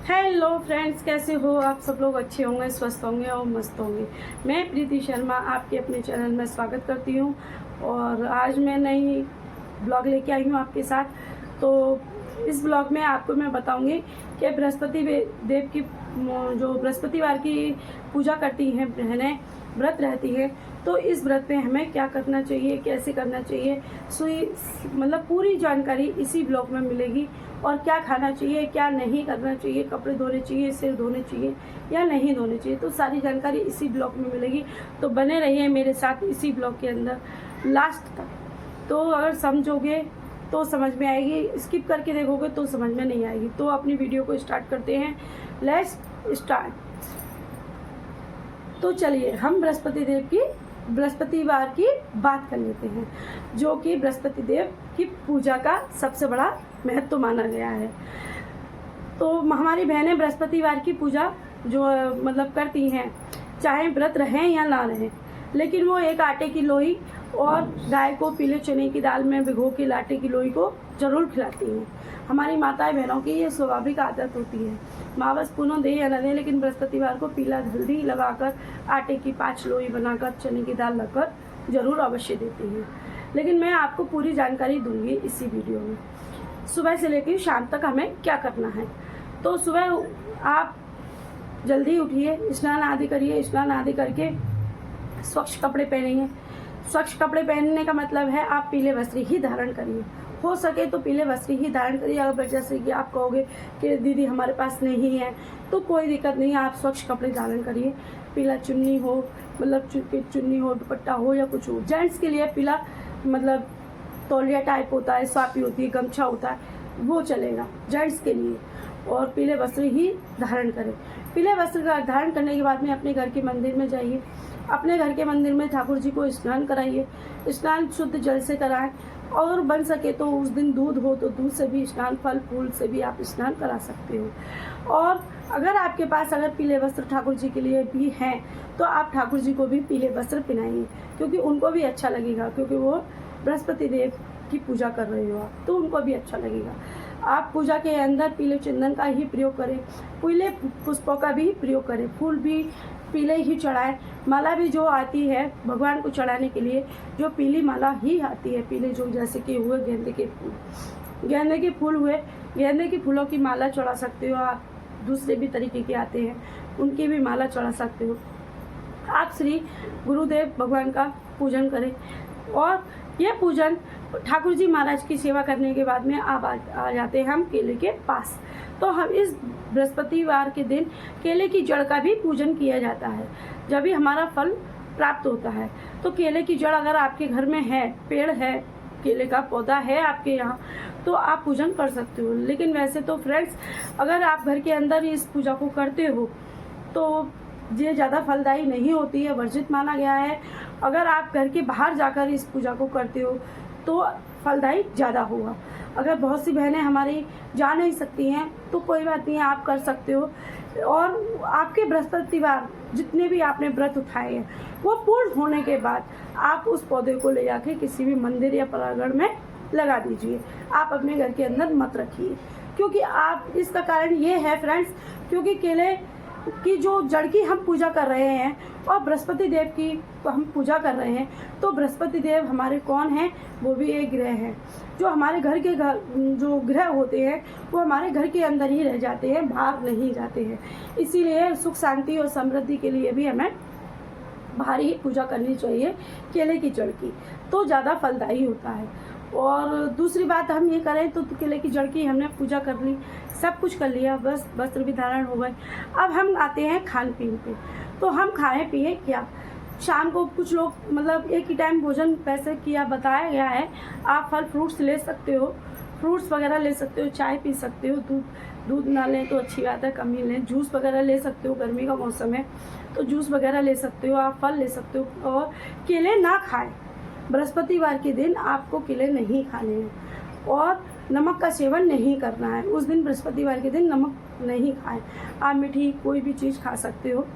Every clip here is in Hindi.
हेलो फ्रेंड्स, कैसे हो आप सब लोग? अच्छे होंगे, स्वस्थ होंगे और मस्त होंगे। मैं प्रीति शर्मा आपके अपने चैनल में स्वागत करती हूँ और आज मैं नई ब्लॉग लेके आई हूँ आपके साथ। तो इस ब्लॉग में आपको मैं बताऊँगी कि बृहस्पति देव की जो बृहस्पतिवार की पूजा करती हैं बहनें, व्रत रहती है, तो इस व्रत में हमें क्या करना चाहिए, कैसे करना चाहिए, मतलब पूरी जानकारी इसी ब्लॉग में मिलेगी। और क्या खाना चाहिए, क्या नहीं करना चाहिए, कपड़े धोने चाहिए, सिर धोने चाहिए या नहीं धोने चाहिए, तो सारी जानकारी इसी ब्लॉग में मिलेगी। तो बने रहिए मेरे साथ इसी ब्लॉग के अंदर लास्ट तक। तो अगर समझोगे तो समझ में आएगी, स्किप करके देखोगे तो समझ में नहीं आएगी। तो अपनी वीडियो को स्टार्ट करते हैं। Let's start. तो चलिए हम बृहस्पतिवार की बात कर लेते हैं, जो कि बृहस्पति देव की पूजा का सबसे बड़ा महत्व माना गया है। तो हमारी बहनें बृहस्पतिवार की पूजा जो मतलब करती हैं, चाहे व्रत रहें या ना रहें, लेकिन वो एक आटे की लोई और गाय को पीले चने की दाल में भिगो के आटे की लोई को जरूर खिलाती हैं। हमारी माताएं बहनों की ये स्वाभाविक आदत होती है। माँ बस पुनः दे या न दे, लेकिन बृहस्पतिवार को पीला हल्दी लगाकर आटे की 5 लोई बनाकर चने की दाल लगकर जरूर अवश्य देती हैं। लेकिन मैं आपको पूरी जानकारी दूंगी इसी वीडियो में। सुबह से लेकर शाम तक हमें क्या करना है। तो सुबह आप जल्दी उठिए, स्नान आदि करिए, स्नान आदि करके स्वच्छ कपड़े पहनिए। स्वच्छ कपड़े पहनने का मतलब है आप पीले वस्त्र ही धारण करिए, हो सके तो पीले वस्त्र ही धारण करिए। अगर जैसे कि आप कहोगे कि दीदी हमारे पास नहीं है, तो कोई दिक्कत नहीं है, आप स्वच्छ कपड़े धारण करिए। पीला चुन्नी हो, मतलब चुन्नी हो, दुपट्टा हो या कुछ हो। जेंट्स के लिए पीला मतलब तौलिया टाइप होता है, स्वापी होती है, गमछा होता है, वो चलेगा जेंट्स के लिए। और पीले वस्त्र ही धारण करें। पीले वस्त्र का धारण करने के बाद में अपने घर के मंदिर में जाइए। अपने घर के मंदिर में ठाकुर जी को स्नान कराइए। स्नान शुद्ध जल से कराएं, और बन सके तो उस दिन दूध हो तो दूध से भी स्नान, फल फूल से भी आप स्नान करा सकते हो। और अगर आपके पास अगर पीले वस्त्र ठाकुर जी के लिए भी हैं, तो आप ठाकुर जी को भी पीले वस्त्र पहनाइए, क्योंकि उनको भी अच्छा लगेगा, क्योंकि वो बृहस्पति देव की पूजा कर रहे हो आप, तो उनको भी अच्छा लगेगा। आप पूजा के अंदर पीले चंदन का ही प्रयोग करें, पीले पुष्पों का भी प्रयोग करें, फूल भी पीले ही चढ़ाएं। माला भी जो आती है भगवान को चढ़ाने के लिए, जो पीली माला ही आती है, पीले जो जैसे कि हुए गेंदे के फूल हुए, गेंदे के फूलों की माला चढ़ा सकते हो आप। दूसरे भी तरीके के आते हैं, उनकी भी माला चढ़ा सकते हो। आप श्री गुरुदेव भगवान का पूजन करें, और ये पूजन ठाकुर जी महाराज की सेवा करने के बाद में आप आ जाते हैं हम केले के पास। तो हम इस बृहस्पतिवार के दिन केले की जड़ का भी पूजन किया जाता है, जब भी हमारा फल प्राप्त होता है। तो केले की जड़ अगर आपके घर में है, पेड़ है, केले का पौधा है आपके यहाँ, तो आप पूजन कर सकते हो। लेकिन वैसे तो फ्रेंड्स, अगर आप घर के अंदर इस पूजा को करते हो तो ये ज़्यादा फलदायी नहीं होती है, वर्जित माना गया है। अगर आप घर के बाहर जाकर इस पूजा को करते हो तो फलदायी ज़्यादा होगा। अगर बहुत सी बहनें हमारी जा नहीं सकती हैं तो कोई बात नहीं, आप कर सकते हो। और आपके बृहस्पतिवार जितने भी आपने व्रत उठाए हैं, वो पूर्ण होने के बाद आप उस पौधे को ले जाके किसी भी मंदिर या प्रांगण में लगा दीजिए। आप अपने घर के अंदर मत रखिए, क्योंकि आप इसका कारण ये है फ्रेंड्स, क्योंकि केले की जो जड़ की हम पूजा कर रहे हैं और बृहस्पति देव की हम पूजा कर रहे हैं, तो बृहस्पति देव हमारे कौन हैं? वो भी एक ग्रह हैं, जो हमारे घर जो ग्रह होते हैं वो हमारे घर के अंदर ही रह जाते हैं, बाहर नहीं जाते हैं। इसीलिए सुख शांति और समृद्धि के लिए भी हमें बाहर ही पूजा करनी चाहिए केले की जड़ की, तो ज़्यादा फलदायी होता है। और दूसरी बात, हम ये करें तो केले की जड़ की हमने पूजा कर ली, सब कुछ कर लिया, बस वस्त्र भी धारण हो गए। अब हम आते हैं खान पीन पे। तो हम खाएं पिए क्या? शाम को कुछ लोग मतलब एक ही टाइम भोजन वैसे किया बताया गया है। आप फल फ्रूट्स ले सकते हो, फ्रूट्स वगैरह ले सकते हो, चाय पी सकते हो। दूध ना लें तो अच्छी बात है, कम ही लें। जूस वगैरह ले सकते हो, गर्मी का मौसम है तो जूस वगैरह ले सकते हो, आप फल ले सकते हो। और केले ना खाएं, बृहस्पतिवार के दिन आपको केले नहीं खाने हैं। और नमक का सेवन नहीं करना है उस दिन, बृहस्पतिवार के दिन नमक नहीं खाएं। आप मीठी कोई भी चीज़ खा सकते हो,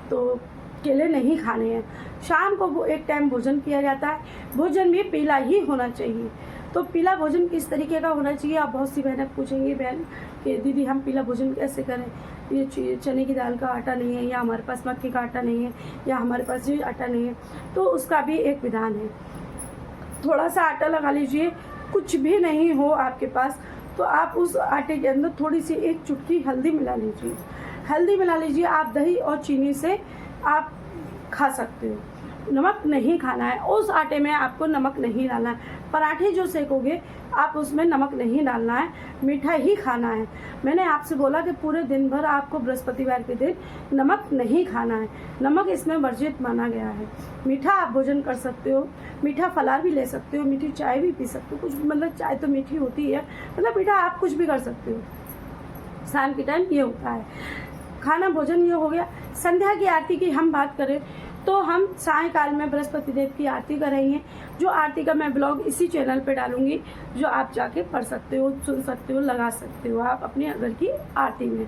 तो केले नहीं खाने हैं। शाम को वो एक टाइम भोजन किया जाता है, भोजन भी पीला ही होना चाहिए। तो पीला भोजन किस तरीके का होना चाहिए, आप बहुत सी बहनें पूछेंगी बहन कि दीदी हम पीला भोजन कैसे करें, ये चने की दाल का आटा नहीं है, या हमारे पास मक्के का आटा नहीं है, या हमारे पास ये आटा नहीं है। तो उसका भी एक विधान है। थोड़ा सा आटा लगा लीजिए, कुछ भी नहीं हो आपके पास तो आप उस आटे के अंदर थोड़ी सी एक चुटकी हल्दी मिला लीजिए। हल्दी मिला लीजिए। आप दही और चीनी से आप खा सकते हो। नमक नहीं खाना है, उस आटे में आपको नमक नहीं डालना है। पराठे जो सेकोगे आप उसमें नमक नहीं डालना है, मीठा ही खाना है। मैंने आपसे बोला कि पूरे दिन भर आपको बृहस्पतिवार के दिन नमक नहीं खाना है, नमक इसमें वर्जित माना गया है। मीठा आप भोजन कर सकते हो, मीठा फलाहार भी ले सकते हो, मीठी चाय भी पी सकते हो, कुछ मतलब चाय तो मीठी होती है, मतलब मीठा आप कुछ भी कर सकते हो। शाम के टाइम ये होता है खाना भोजन ये हो गया। संध्या की आरती की हम बात करें तो हम सायंकाल में बृहस्पति देव की आरती करेंगे, जो आरती का मैं ब्लॉग इसी चैनल पे डालूंगी, जो आप जाके पढ़ सकते हो, सुन सकते हो, लगा सकते हो आप अपने घर की आरती में।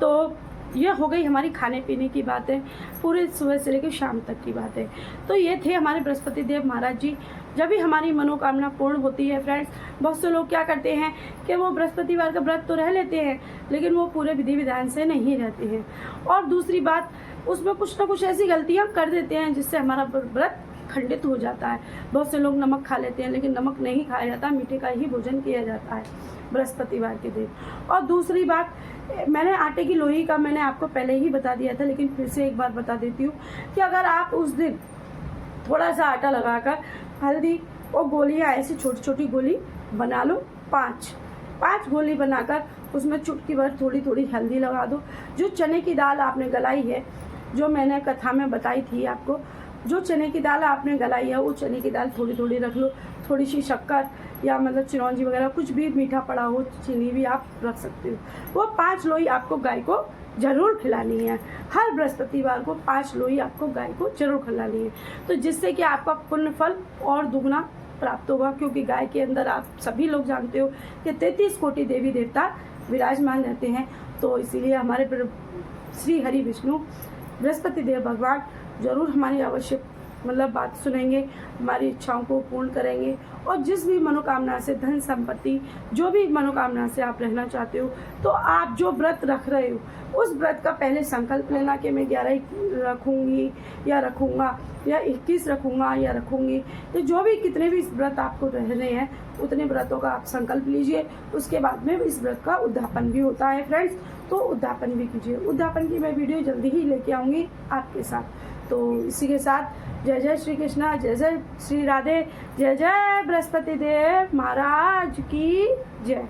तो ये हो गई हमारी खाने पीने की बातें, पूरे सुबह से लेकर शाम तक की बातें। तो ये थे हमारे बृहस्पति देव महाराज जी। जब भी हमारी मनोकामना पूर्ण होती है फ्रेंड्स, बहुत से लोग क्या करते हैं कि वो बृहस्पतिवार का व्रत तो रह लेते हैं लेकिन वो पूरे विधि विधान से नहीं रहते हैं। और दूसरी बात, उसमें कुछ ना कुछ ऐसी गलतियां कर देते हैं जिससे हमारा व्रत खंडित हो जाता है। बहुत से लोग नमक खा लेते हैं लेकिन नमक नहीं खाया जाता, मीठे का ही भोजन किया जाता है बृहस्पतिवार के दिन। और दूसरी बात, मैंने आटे की लोई का मैंने आपको पहले ही बता दिया था लेकिन फिर से एक बार बता देती हूँ कि अगर आप उस दिन थोड़ा सा आटा लगाकर हल्दी और गोलियाँ ऐसी छोटी छोटी गोली बना लो, पाँच गोली बनाकर उसमें चुटकी भर थोड़ी थोड़ी हल्दी लगा दो। जो चने की दाल आपने गलाई है, जो मैंने कथा में बताई थी आपको, जो चने की दाल आपने गलाई है वो चने की दाल थोड़ी थोड़ी रख लो। थोड़ी सी शक्कर या मतलब चिरौंजी वगैरह कुछ भी मीठा पड़ा हो, चीनी भी आप रख सकते हो। वो 5 लोई आपको गाय को जरूर खिलानी है। हर बृहस्पतिवार को 5 लोई आपको गाय को जरूर खिलानी है, तो जिससे कि आपका पुण्य फल और दुगना प्राप्त होगा। क्योंकि गाय के अंदर आप सभी लोग जानते हो कि 33 कोटि देवी देवता विराजमान रहते हैं। तो इसीलिए हमारे श्री हरि विष्णु बृहस्पति देव भगवान जरूर हमारी आवश्यक मतलब बात सुनेंगे, हमारी इच्छाओं को पूर्ण करेंगे। और जिस भी मनोकामना से, धन संपत्ति, जो भी मनोकामना से आप रहना चाहते हो, तो आप जो व्रत रख रहे हो उस व्रत का पहले संकल्प लेना कि मैं 11 रखूँगी या रखूँगा या 21 रखूँगा या रखूँगी। तो जो भी कितने भी व्रत आपको रहने हैं उतने व्रतों का आप संकल्प लीजिए। उसके बाद में इस व्रत का उद्यापन भी होता है फ्रेंड्स, तो उद्यापन भी कीजिए। उद्यापन की मैं वीडियो जल्दी ही लेके आऊँगी आपके साथ। तो इसी के साथ जय जय श्री कृष्णा, जय जय श्री राधे, जय जय बृहस्पति देव महाराज की जय।